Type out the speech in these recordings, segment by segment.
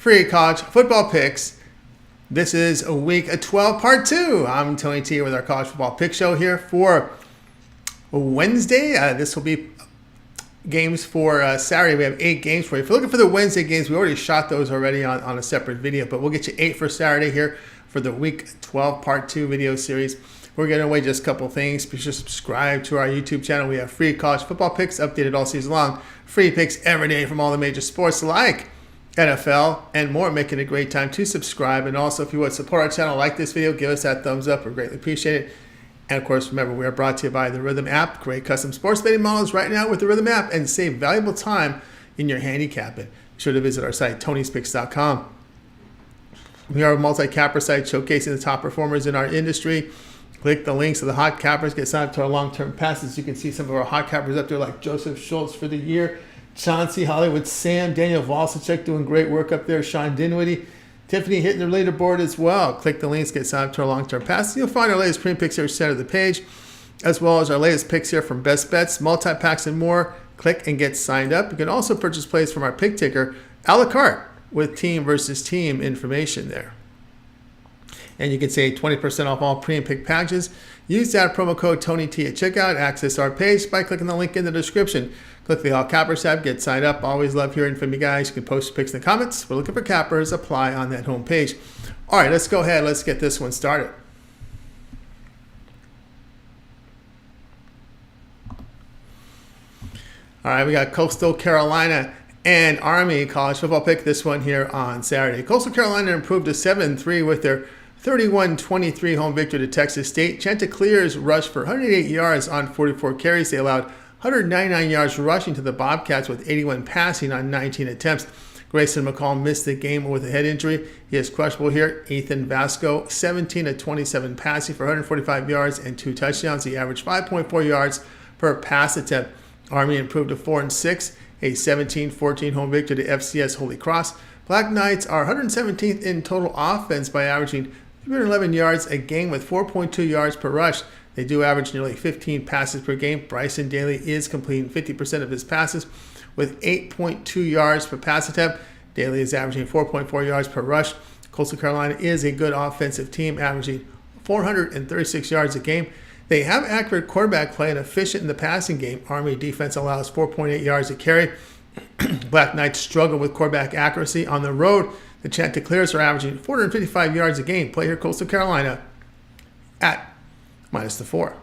free college football picks. This is a week 12, part 2. I'm Tony T with our college football pick show here for Wednesday. This will be games for Saturday. We have 8 games for you. If you're looking for the Wednesday games, we already shot those already on a separate video, but we'll get you 8 for Saturday here for the week 12, part 2 video series. We're getting away just a couple things. Be sure to subscribe to our YouTube channel. We have free college football picks updated all season long. Free picks every day from all the major sports like NFL and more. Making a great time to subscribe. And also, if you would support our channel, like this video, give us that thumbs up. We greatly appreciate it. And of course, remember, we are brought to you by the Rhythm app. Great custom sports betting models right now with the Rhythm app, and save valuable time in your handicapping. Be sure to visit our site, Tony'sPicks.com. We are a multi-capper site showcasing the top performers in our industry. Click the links to the hot cappers. Get signed up to our long-term passes. You can see some of our hot cappers up there, like Joseph Schultz for the year, Chauncey, Hollywood Sam, Daniel Valsacek doing great work up there, Sean Dinwiddie, Tiffany hitting their leaderboard as well. Click the links, get signed up to our long-term passes. You'll find our latest premium picks here center of the page, as well as our latest picks here from Best Bets, multi-packs, and more. Click and get signed up. You can also purchase plays from our pick ticker a la carte with team versus team information there. And you can save 20% off all premium pick packages. Use that promo code TonyT at checkout. Access our page by clicking the link in the description. Click the All Cappers tab, get signed up. Always love hearing from you guys. You can post your picks in the comments. We're looking for cappers. Apply on that home page. All right, let's go ahead. Let's get this one started. All right, we got Coastal Carolina and Army college football pick. This one here on Saturday. Coastal Carolina improved to 7-3 with their 31-23 home victory to Texas State. Chanticleers rushed for 108 yards on 44 carries. They allowed 199 yards rushing to the Bobcats with 81 passing on 19 attempts. Grayson McCall missed the game with a head injury. He is questionable here. Ethan Vasco, 17-27 passing for 145 yards and 2 touchdowns. He averaged 5.4 yards per pass attempt. Army improved to 4-6, a 17-14 home victory to FCS Holy Cross. Black Knights are 117th in total offense by averaging 311 yards a game with 4.2 yards per rush. They do average nearly 15 passes per game. Bryson Daly is completing 50% of his passes with 8.2 yards per pass attempt. Daly is averaging 4.4 yards per rush. Coastal Carolina is a good offensive team, averaging 436 yards a game. They have accurate quarterback play and efficient in the passing game. Army defense allows 4.8 yards a carry. Black Knights struggle with quarterback accuracy on the road. The Chanticleers are averaging 455 yards a game. Play here, Coastal Carolina at -4.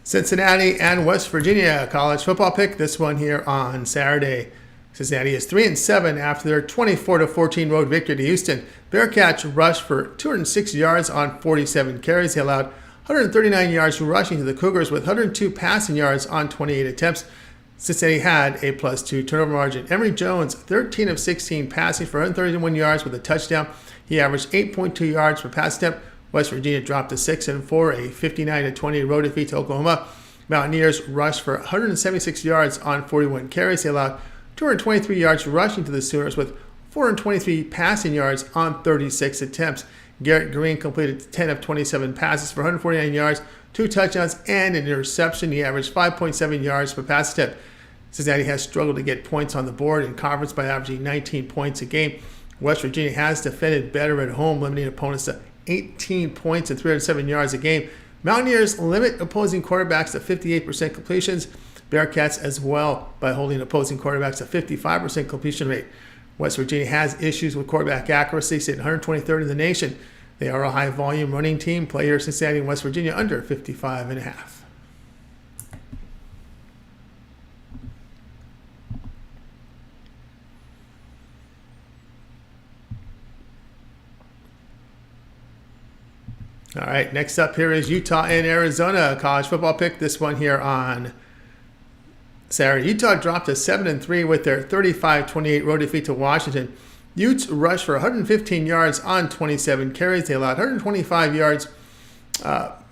Cincinnati and West Virginia college football pick. This one here on Saturday. Cincinnati is 3-7 after their 24-14 road victory to Houston. Bearcats rushed for 206 yards on 47 carries. They allowed 139 yards rushing to the Cougars with 102 passing yards on 28 attempts. Cincinnati had a +2 turnover margin. Emory Jones, 13 of 16 passing for 131 yards with a touchdown. He averaged 8.2 yards per pass attempt. West Virginia dropped to 6-4, a 59-20 road defeat to Oklahoma. Mountaineers rushed for 176 yards on 41 carries. They allowed 223 yards rushing to the Sooners with 423 passing yards on 36 attempts. Garrett Green completed 10 of 27 passes for 149 yards, 2 touchdowns, and an interception. He averaged 5.7 yards per pass attempt. Cincinnati has struggled to get points on the board in conference by averaging 19 points a game. West Virginia has defended better at home, limiting opponents to 18 points and 307 yards a game. Mountaineers limit opposing quarterbacks to 58% completions. Bearcats as well by holding opposing quarterbacks to 55% completion rate. West Virginia has issues with quarterback accuracy, sitting 123rd in the nation. They are a high-volume running team. Play here, Cincinnati and West Virginia under 55.5. All right, next up here is Utah and Arizona college football pick. This one here on Saturday. Utah dropped to 7-3 with their 35-28 road defeat to Washington. Utes rushed for 115 yards on 27 carries. They allowed 125 yards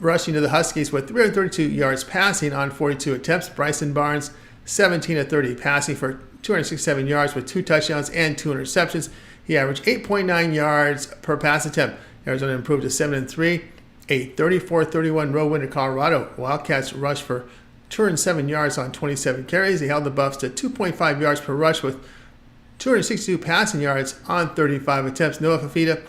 rushing to the Huskies with 332 yards passing on 42 attempts. Bryson Barnes, 17 of 30 passing for 267 yards with 2 touchdowns and 2 interceptions. He averaged 8.9 yards per pass attempt. Arizona improved to 7-3. A 34-31 road win at Colorado. Wildcats rushed for 207 yards on 27 carries. They held the Buffs to 2.5 yards per rush with 262 passing yards on 35 attempts. Noah Fafita,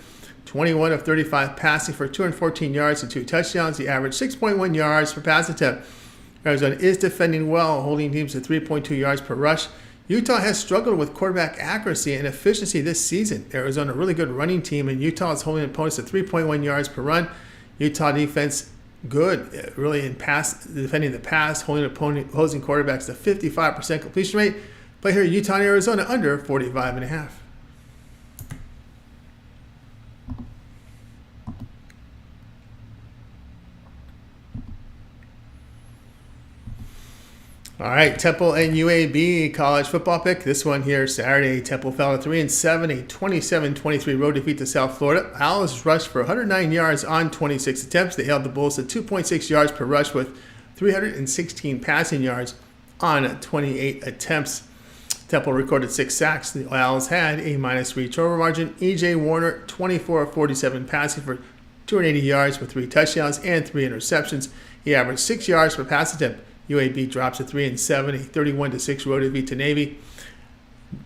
21 of 35 passing for 214 yards and 2 touchdowns. He averaged 6.1 yards per pass attempt. Arizona is defending well, holding teams to 3.2 yards per rush. Utah has struggled with quarterback accuracy and efficiency this season. Arizona, a really good running team, and Utah is holding opponents to 3.1 yards per run. Utah defense, good, really in defending the pass, holding opposing quarterbacks to 55% completion rate. Play here, Utah and Arizona under 45.5. All right, Temple and UAB college football pick. This one here Saturday. Temple fell to 3-7, a 27-23 road defeat to South Florida. Owls rushed for 109 yards on 26 attempts. They held the Bulls to 2.6 yards per rush with 316 passing yards on 28 attempts. Temple recorded 6 sacks. The Owls had a -3 turnover margin. E.J. Warner, 24 of 47 passing for 280 yards with 3 touchdowns and 3 interceptions. He averaged 6 yards per pass attempt. UAB drops to 3-7, a 31-6 road defeat to Navy.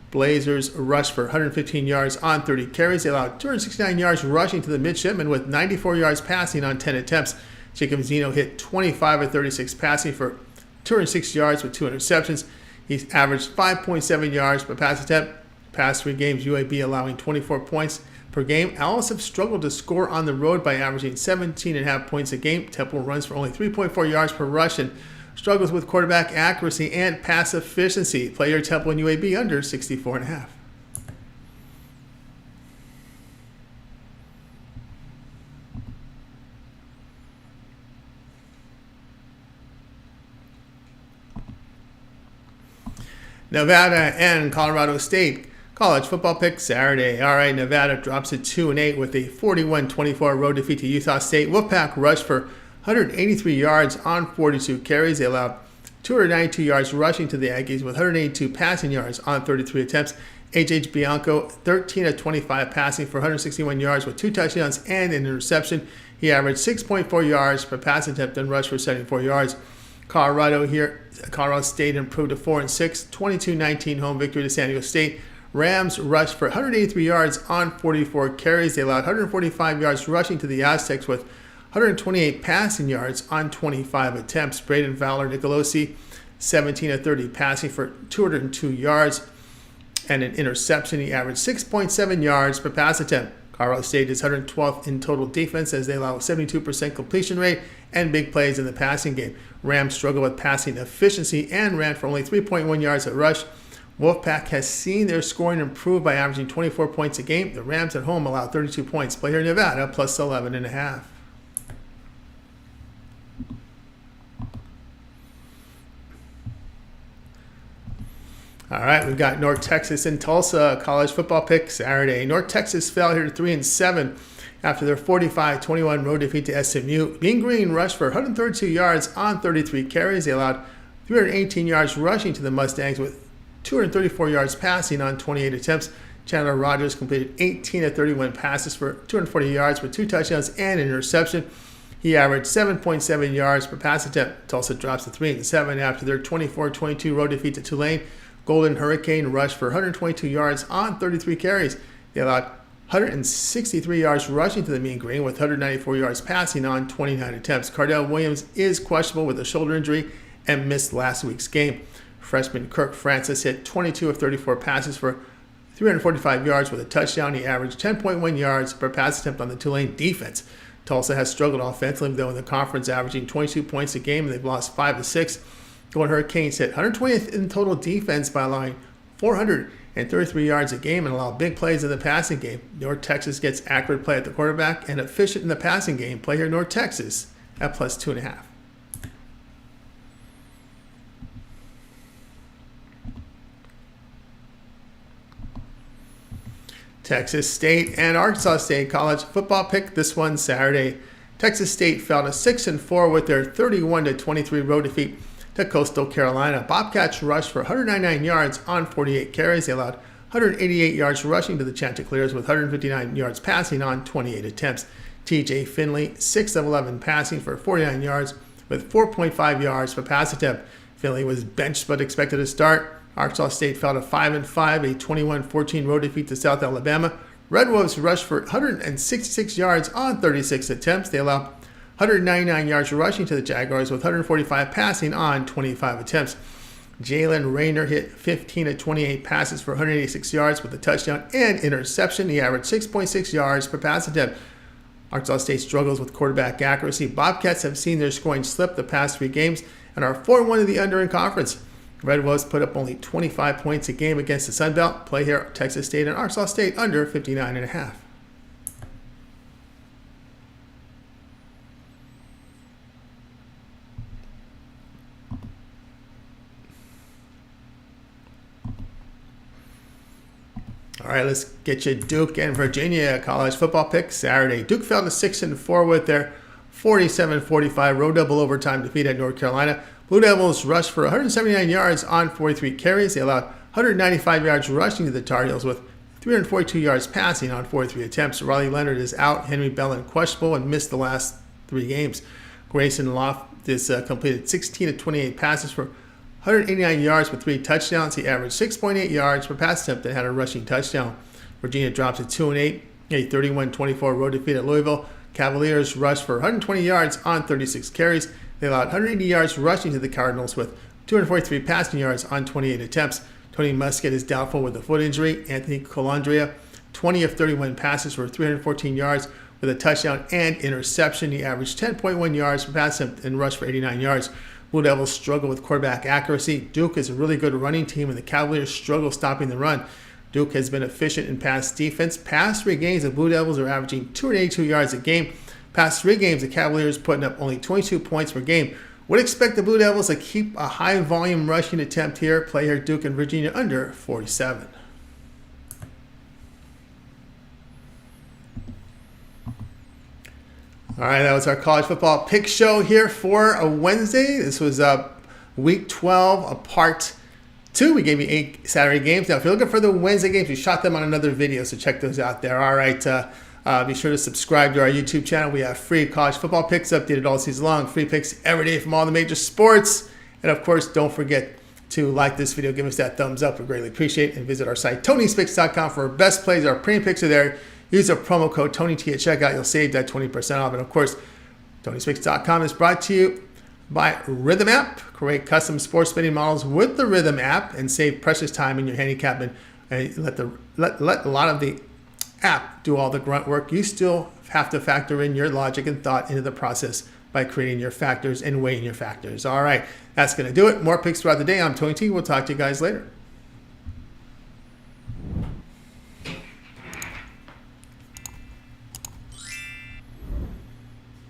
Blazers rushed for 115 yards on 30 carries. They allowed 269 yards rushing to the midshipmen with 94 yards passing on 10 attempts. Jacob Zeno hit 25 of 36 passing for 206 yards with 2 interceptions. He's averaged 5.7 yards per pass attempt. Past 3 games, UAB allowing 24 points per game. Owls have struggled to score on the road by averaging 17.5 points a game. Temple runs for only 3.4 yards per rush and struggles with quarterback accuracy and pass efficiency. Play your Temple and UAB under 64.5. Nevada and Colorado State college football pick Saturday. All right, Nevada drops to 2-8 with a 41-24 road defeat to Utah State. Wolfpack rushed for 183 yards on 42 carries. They allowed 292 yards rushing to the Aggies with 182 passing yards on 33 attempts. H.H. Bianco, 13 of 25 passing for 161 yards with 2 touchdowns and an interception. He averaged 6.4 yards per pass attempt and rushed for 74 yards. Colorado State improved to 4-6, 22-19 home victory to San Diego State. Rams rushed for 183 yards on 44 carries. They allowed 145 yards rushing to the Aztecs with 128 passing yards on 25 attempts. Braden Fowler Nicolosi, 17 of 30 passing for 202 yards and an interception. He averaged 6.7 yards per pass attempt. Colorado State is 112th in total defense as they allow 72% completion rate and big plays in the passing game. Rams struggle with passing efficiency and ran for only 3.1 yards a rush. Wolfpack has seen their scoring improve by averaging 24 points a game. The Rams at home allow 32 points. Play here in Nevada plus 11.5. All right, we've got North Texas and Tulsa college football pick Saturday. North Texas fell here to 3-7 after their 45-21 road defeat to SMU. Mean Green rushed for 132 yards on 33 carries. They allowed 318 yards rushing to the Mustangs with 234 yards passing on 28 attempts. Chandler Rogers completed 18 of 31 passes for 240 yards with 2 touchdowns and an interception. He averaged 7.7 yards per pass attempt. Tulsa drops to 3-7 after their 24-22 road defeat to Tulane. Golden Hurricane rushed for 122 yards on 33 carries. They allowed 163 yards rushing to the Mean Green with 194 yards passing on 29 attempts. Cardell Williams is questionable with a shoulder injury and missed last week's game. Freshman Kirk Francis hit 22 of 34 passes for 345 yards with a touchdown. He averaged 10.1 yards per pass attempt on the Tulane defense. Tulsa has struggled offensively, though, in the conference, averaging 22 points a game, and they've lost 5 of 6. Golden Hurricanes hit 120th in total defense by allowing 433 yards a game and allow big plays in the passing game. North Texas gets accurate play at the quarterback and efficient in the passing game. Play here North Texas at plus 2.5. Texas State and Arkansas State college football pick. This one Saturday. Texas State fell to 6-4 with their 31-23 road defeat to Coastal Carolina. Bobcats rushed for 199 yards on 48 carries. They allowed 188 yards rushing to the Chanticleers with 159 yards passing on 28 attempts. TJ Finley, 6 of 11 passing for 49 yards with 4.5 yards per pass attempt. Finley was benched but expected to start. Arkansas State fell to 5-5, a 21-14 road defeat to South Alabama. Red Wolves rushed for 166 yards on 36 attempts. They allowed 199 yards rushing to the Jaguars with 145 passing on 25 attempts. Jalen Rayner hit 15 of 28 passes for 186 yards with a touchdown and interception. He averaged 6.6 yards per pass attempt. Arkansas State struggles with quarterback accuracy. Bobcats have seen their scoring slip the past 3 games and are 4-1 in the under in conference. Red Wolves put up only 25 points a game against the Sun Belt. Play here, Texas State and Arkansas State under 59.5. All right, let's get you Duke and Virginia college football pick Saturday. Duke fell to 6-4 with their 47-45 road double overtime defeat at North Carolina. Blue Devils rushed for 179 yards on 43 carries. They allowed 195 yards rushing to the Tar Heels with 342 yards passing on 43 attempts. Riley Leonard is out. Henry Bellin questionable and missed the last 3 games. Grayson Loftus completed 16 of 28 passes for 189 yards with 3 touchdowns. He averaged 6.8 yards per pass attempt and had a rushing touchdown. Virginia drops to 2-8, a 31-24 road defeat at Louisville. Cavaliers rushed for 120 yards on 36 carries. They allowed 180 yards rushing to the Cardinals with 243 passing yards on 28 attempts. Tony Muskett is doubtful with a foot injury. Anthony Colandrea, 20 of 31 passes for 314 yards with a touchdown and interception. He averaged 10.1 yards per pass attempt and rushed for 89 yards. Blue Devils struggle with quarterback accuracy. Duke is a really good running team, and the Cavaliers struggle stopping the run. Duke has been efficient in pass defense. Past 3 games, the Blue Devils are averaging 282 yards a game. Past 3 games, the Cavaliers putting up only 22 points per game. Would expect the Blue Devils to keep a high volume rushing attempt here. Play here, Duke and Virginia under 47. All right, that was our college football pick show here for a Wednesday. This was week 12, a part 2. We gave you 8 Saturday games. Now, if you're looking for the Wednesday games, we shot them on another video, so check those out there. All right, be sure to subscribe to our YouTube channel. We have free college football picks updated all season long, free picks every day from all the major sports. And, of course, don't forget to like this video, give us that thumbs up. We greatly appreciate it. And visit our site, TonySpicks.com, for our best plays. Our premium picks are there. Use our promo code TonyT at checkout. You'll save that 20% off. And, of course, TonySpicks.com is brought to you by Rhythm App. Create custom sports betting models with the Rhythm App and save precious time in your handicapping. And let a lot of the app do all the grunt work. You still have to factor in your logic and thought into the process by creating your factors and weighing your factors. All right, that's going to do it. More picks throughout the day. I'm Tony T. We'll talk to you guys later.